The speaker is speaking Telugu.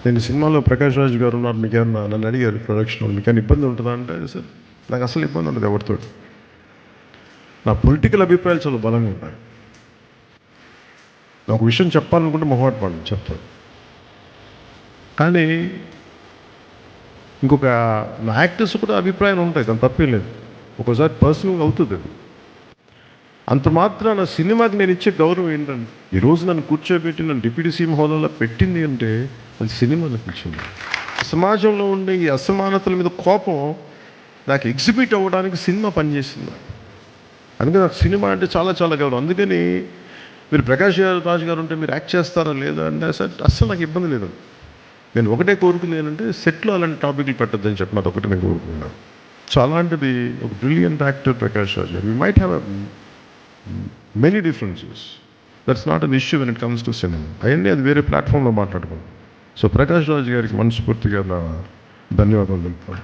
నేను సినిమాలో ప్రకాష్ రాజ్ గారు ఉన్నారు, మీకేమన్నా నన్ను అడిగారు ప్రొడక్షన్ వాళ్ళు, మీకేమైనా ఇబ్బంది ఉంటుందా అంటే, సార్ నాకు అసలు ఇబ్బంది ఉండదు ఎవరితో. నా పొలిటికల్ అభిప్రాయాలు చాలా బలంగా ఉంటాయి. నాకు ఒక విషయం చెప్పాలనుకుంటే మొహమాట పడండి, చెప్తాను. కానీ ఇంకొక నా యాక్టర్స్ కూడా అభిప్రాయాలు ఉంటాయి, దాని తప్పేం లేదు. ఒక్కోసారి పర్సనల్గా అవుతుంది అది. అంత మాత్రాన సినిమాకి నేను ఇచ్చే గౌరవం ఏంటంటే, ఈరోజు నన్ను కూర్చోబెట్టి నన్ను డిప్యూటీ సీఎం హోదాలో పెట్టింది అంటే అది సినిమా అనిపించింది. సమాజంలో ఉండే ఈ అసమానతల మీద కోపం నాకు ఎగ్జిబిట్ అవ్వడానికి సినిమా పనిచేసింది. అందుకని నాకు సినిమా అంటే చాలా చాలా గౌరవం. అందుకని మీరు ప్రకాష్ రాజ్ గారు ఉంటే మీరు యాక్ట్ చేస్తారా లేదా అంటే సార్ అస్సలు నాకు ఇబ్బంది లేదు. నేను ఒకటే కోరుకుంది ఏంటంటే, సెట్లో అలాంటి టాపిక్లు పెట్టద్దని చెప్పి నాది ఒకటి నేను కోరుకున్నాను. సో అలాంటిది ఒక బ్రిలియంట్ యాక్టర్ ప్రకాష్ రాజ్ గారు. We might have many differences, that's not an issue when it comes to cinema. అవన్నీ అది వేరే ప్లాట్ఫామ్లో మాట్లాడుకున్నాం. సో ప్రకాష్ రాజ్ గారికి మనస్ఫూర్తిగా నా ధన్యవాదాలు తెలుపుతాను.